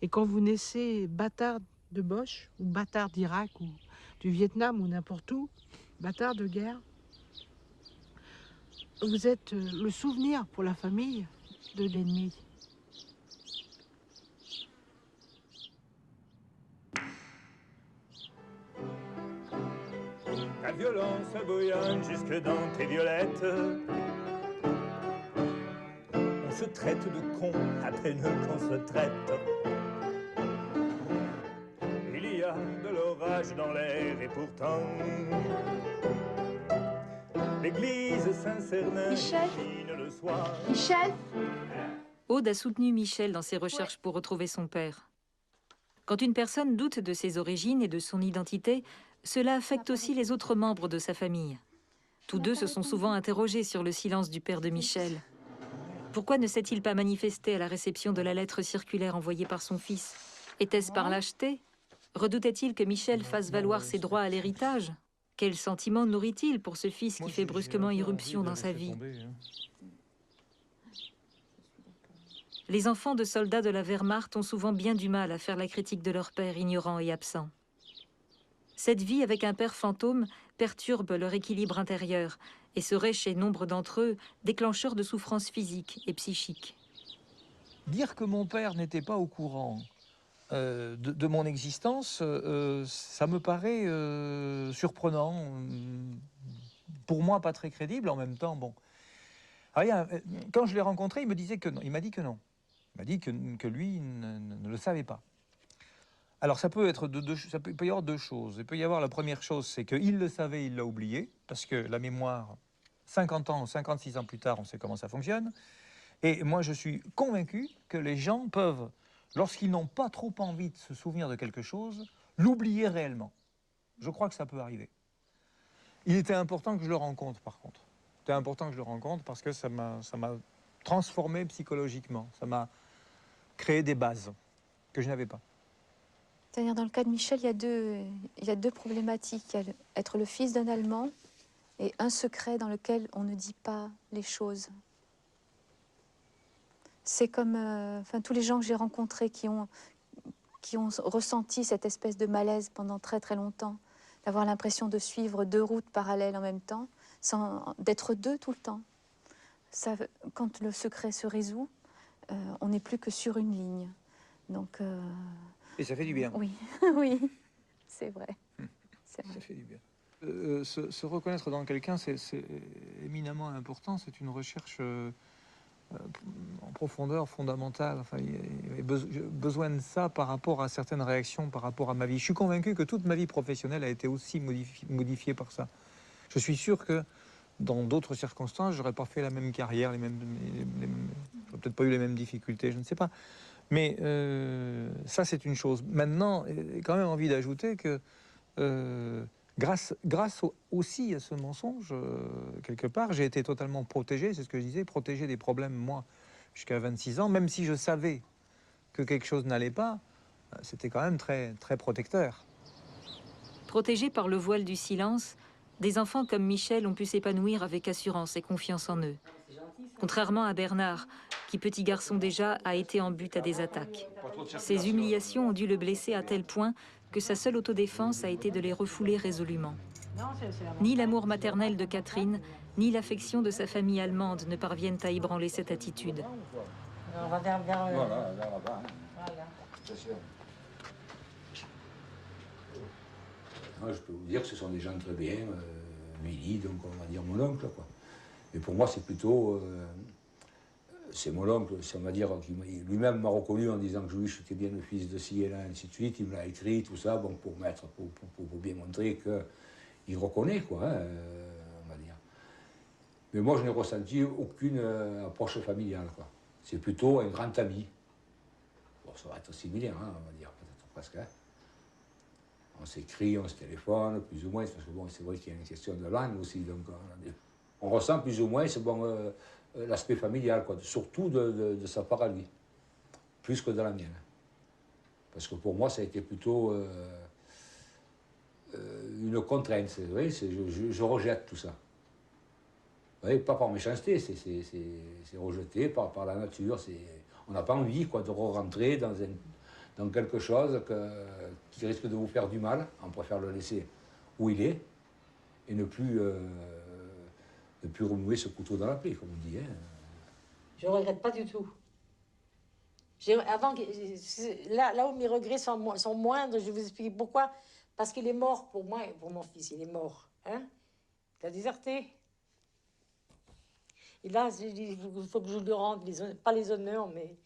Et quand vous naissez bâtard de Boche, ou bâtard d'Irak, ou du Vietnam, ou n'importe où, bâtard de guerre, vous êtes le souvenir pour la famille de l'ennemi.
La violence bouillonne jusque dans tes violettes. On se traite de con à peine qu'on se traite. Il y a de l'orage dans l'air et pourtant l'église Saint-Cernin illumine le soir.
Michel.
Aude a soutenu Michel dans ses recherches pour retrouver son père. Quand une personne doute de ses origines et de son identité, cela affecte aussi les autres membres de sa famille. Tous deux se sont souvent interrogés sur le silence du père de Michel. Pourquoi ne s'est-il pas manifesté à la réception de la lettre circulaire envoyée par son fils? Était-ce par lâcheté? Redoutait-il que Michel fasse valoir ses droits à l'héritage? Quel sentiment nourrit-il pour ce fils qui fait brusquement irruption dans sa vie? Les enfants de soldats de la Wehrmacht ont souvent bien du mal à faire la critique de leur père ignorant et absent. Cette vie avec un père fantôme perturbe leur équilibre intérieur et serait chez nombre d'entre eux déclencheur de souffrances physiques et psychiques.
Dire que mon père n'était pas au courant de mon existence, ça me paraît surprenant, pour moi pas très crédible en même temps. Bon, rien. Quand je l'ai rencontré, il me disait que non. Il m'a dit que non. Il m'a dit que lui ne le savait pas. Alors ça peut être il peut y avoir deux choses. Il peut y avoir la première chose, c'est qu'il le savait, il l'a oublié, parce que la mémoire, 50 ans ou 56 ans plus tard, on sait comment ça fonctionne. Et moi, je suis convaincu que les gens peuvent, lorsqu'ils n'ont pas trop envie de se souvenir de quelque chose, l'oublier réellement. Je crois que ça peut arriver. Il était important que je le rencontre, par contre. C'était important que je le rencontre parce que ça m'a transformé psychologiquement. Ça m'a créé des bases que je n'avais pas.
C'est-à-dire, dans le cas de Michel, il y a deux problématiques. Il y a être le fils d'un Allemand et un secret dans lequel on ne dit pas les choses. C'est comme tous les gens que j'ai rencontrés qui ont ressenti cette espèce de malaise pendant très très longtemps, d'avoir l'impression de suivre deux routes parallèles en même temps, d'être deux tout le temps. Ça, quand le secret se résout, on n'est plus que sur une ligne. Donc,
et ça fait du bien.
Oui, oui, c'est vrai.
Ça fait du bien. Se reconnaître dans quelqu'un, c'est éminemment important. C'est une recherche en profondeur, fondamentale. Enfin, il y a besoin de ça par rapport à certaines réactions, par rapport à ma vie. Je suis convaincu que toute ma vie professionnelle a été aussi modifiée par ça. Je suis sûr que dans d'autres circonstances, j'aurais pas fait la même carrière, j'aurais peut-être pas eu les mêmes difficultés, je ne sais pas. Mais ça, c'est une chose. Maintenant, j'ai quand même envie d'ajouter que grâce aussi à ce mensonge, quelque part, j'ai été totalement protégé, c'est ce que je disais, protégé des problèmes, moi, jusqu'à 26 ans, même si je savais que quelque chose n'allait pas, c'était quand même très, très protecteur.
Protégés par le voile du silence, des enfants comme Michel ont pu s'épanouir avec assurance et confiance en eux. Contrairement à Bernard, qui, petit garçon déjà, a été en but à des attaques. Ces humiliations ont dû le blesser à tel point que sa seule autodéfense a été de les refouler résolument. Ni l'amour maternel de Catherine, ni l'affection de sa famille allemande ne parviennent à ébranler cette attitude.
On va vers
voilà, vers là-bas.
Voilà.
Bien sûr. Moi, je peux vous dire que ce sont des gens très bien. Willy, donc on va dire mon oncle, quoi. Mais pour moi, c'est plutôt... c'est mon oncle, on va dire, lui-même m'a reconnu en disant que oui, j'étais bien le fils de ci et là, ainsi de suite. Il me l'a écrit, tout ça, bon, pour bien montrer qu'il reconnaît, quoi, hein, on va dire. Mais moi, je n'ai ressenti aucune approche familiale, quoi. C'est plutôt un grand ami. Bon, ça va être similaire, hein, on va dire, peut-être presque. Hein. On s'écrit, on se téléphone, plus ou moins, parce que bon, c'est vrai qu'il y a une question de langue aussi, donc on ressent plus ou moins, c'est bon, l'aspect familial, quoi, surtout de sa part à lui, plus que de la mienne. Parce que pour moi, ça a été plutôt une contrainte, c'est vrai, je rejette tout ça. Oui, pas par méchanceté, c'est rejeté par la nature, on n'a pas envie, quoi, de re-rentrer dans quelque chose qui risque de vous faire du mal. On préfère le laisser où il est et ne plus remuer ce couteau dans la plaie, comme on dit. Hein.
Je ne regrette pas du tout. Avant, là où mes regrets sont moindres, je vais vous expliquer pourquoi. Parce qu'il est mort pour moi et pour mon fils, il est mort. Hein? Il a déserté. Et là, il faut que je lui rende, pas les honneurs, mais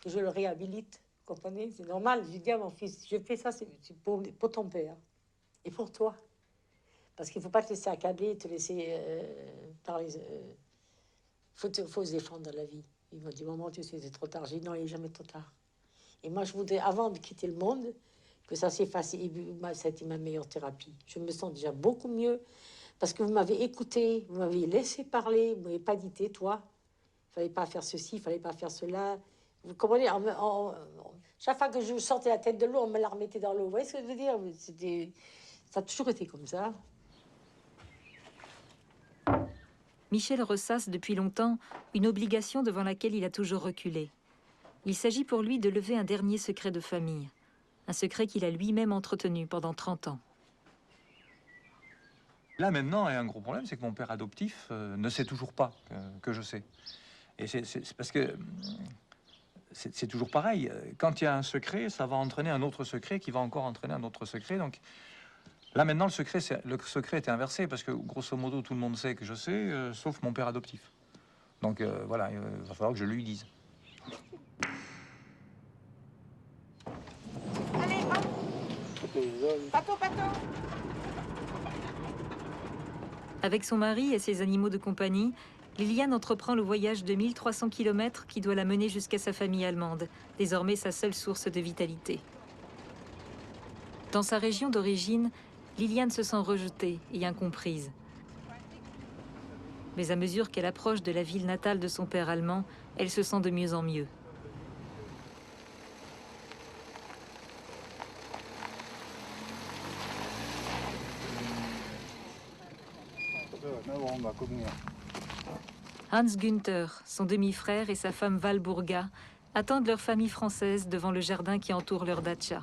que je le réhabilite. Vous comprenez? C'est normal. Je dis à mon fils, je fais ça, c'est pour ton père et pour toi. Parce qu'il ne faut pas te laisser accabler, te laisser parler. Faut se défendre dans la vie. Il m'a dit, maman, tu sais, c'est trop tard. J'ai dit, non, il n'est jamais trop tard. Et moi, je voudrais, avant de quitter le monde, que ça s'efface. Et ça a été ma meilleure thérapie. Je me sens déjà beaucoup mieux. Parce que vous m'avez écouté, vous m'avez laissé parler, vous ne m'avez pas dit tais-toi. Il ne fallait pas faire ceci, il ne fallait pas faire cela. Vous comprenez? Chaque fois que je sortais la tête de l'eau, on me la remettait dans l'eau. Vous voyez ce que je veux dire? Ça a toujours été comme ça.
Michel ressasse depuis longtemps une obligation devant laquelle il a toujours reculé. Il s'agit pour lui de lever un dernier secret de famille. Un secret qu'il a lui-même entretenu pendant 30 ans.
Là, maintenant, il y a un gros problème, c'est que mon père adoptif ne sait toujours pas que je sais. Et c'est parce que c'est toujours pareil. Quand il y a un secret, ça va entraîner un autre secret qui va encore entraîner un autre secret. Donc là, maintenant, le secret est inversé parce que, grosso modo, tout le monde sait que je sais, sauf mon père adoptif. Donc voilà, il va falloir que je lui dise.
Allez, hop. Pato.
Avec son mari et ses animaux de compagnie, Liliane entreprend le voyage de 1300 km qui doit la mener jusqu'à sa famille allemande, désormais sa seule source de vitalité. Dans sa région d'origine, Liliane se sent rejetée et incomprise. Mais à mesure qu'elle approche de la ville natale de son père allemand, elle se sent de mieux en mieux. Hans Günther, son demi-frère et sa femme Walburga attendent leur famille française devant le jardin qui entoure leur datcha.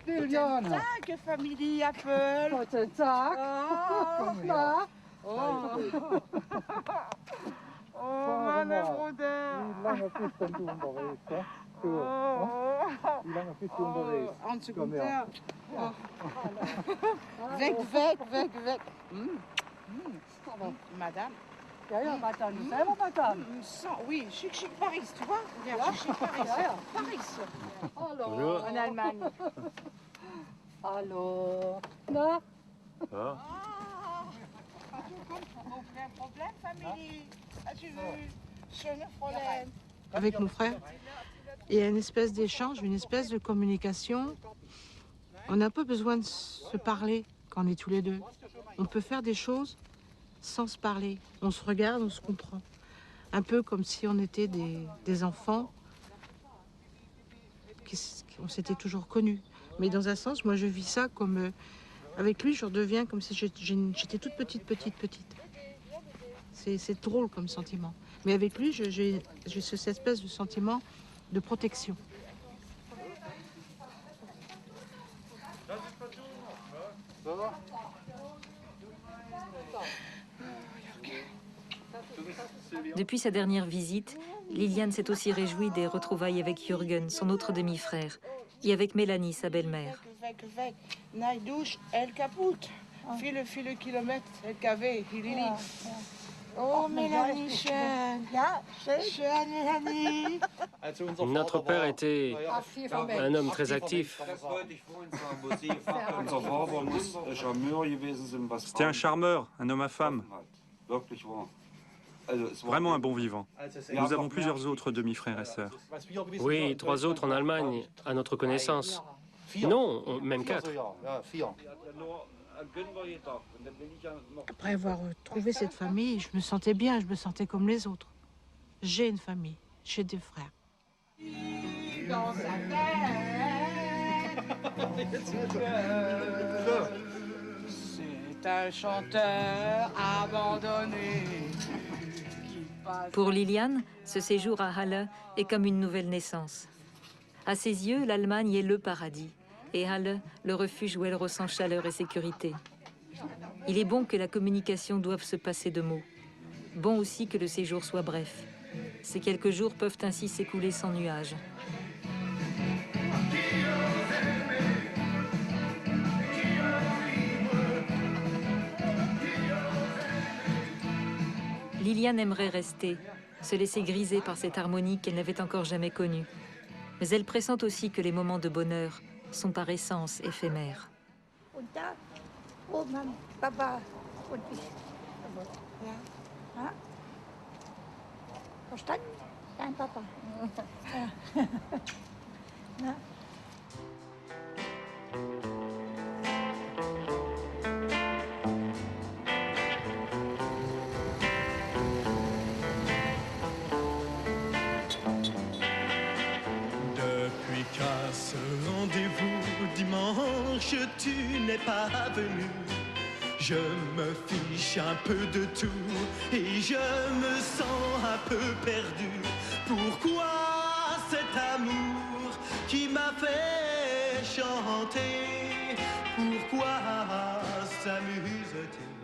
Liliane! Tack, familj Apple! Guten Tag! Meine Bruder!
Wie lange bist denn du unterwegs? Wie lange bist du unterwegs?
En secondaire. Weg. Madame.
Ja, madame. Selber madame.
Oui, chic Paris, tu vois? Chic Paris. Paris.
Bonjour.
En Allemagne.
Hallo. Na?
Ja. Aucun problème, famille. As-tu vu? Schöne Fräulein. Avec mon frère, il y a une espèce d'échange, une espèce de communication. On n'a pas besoin de se parler quand on est tous les deux. On peut faire des choses sans se parler. On se regarde, on se comprend. Un peu comme si on était des enfants, on s'était toujours connus. Mais dans un sens, moi je vis ça comme... avec lui, je redeviens comme si j'étais toute petite. C'est drôle comme sentiment. Mais avec lui, j'ai cette espèce de sentiment de protection.
Depuis sa dernière visite, Liliane s'est aussi réjouie des retrouvailles avec Jürgen, son autre demi-frère, et avec Mélanie, sa belle-mère.
Weg. Nee, douche, elle capote. Viele, viele Kilometer LKW, Hilili. Oh, Mélanie, schön. Schön, Mélanie.
Notre père était un homme très actif.
C'était un charmeur, un homme à femme. Vraiment un bon vivant. Nous avons plusieurs autres demi-frères et sœurs.
Oui, 3 autres en Allemagne, à notre connaissance. Non, même 4.
Après avoir trouvé cette famille, je me sentais bien, je me sentais comme les autres. J'ai une famille, j'ai des frères. Dans sa tête, c'est un chanteur abandonné.
Pour Liliane, ce séjour à Halle est comme une nouvelle naissance. À ses yeux, l'Allemagne est le paradis, et Halle, le refuge où elle ressent chaleur et sécurité. Il est bon que la communication doive se passer de mots. Bon aussi que le séjour soit bref. Ces quelques jours peuvent ainsi s'écouler sans nuages. Liliane aimerait rester, se laisser griser par cette harmonie qu'elle n'avait encore jamais connue. Mais elle pressent aussi que les moments de bonheur sont par essence éphémères.
Oh, Mann, Papa. Und ich. Ja. Ja. Verstanden? Dein Papa. Ja. Ja.
Depuis qu'à ce rendez-vous dimanche, tu n'es pas venu. Je me fiche un peu de tout et je me sens un peu perdu. Pourquoi cet amour qui m'a fait chanter? Pourquoi s'amuse-t-il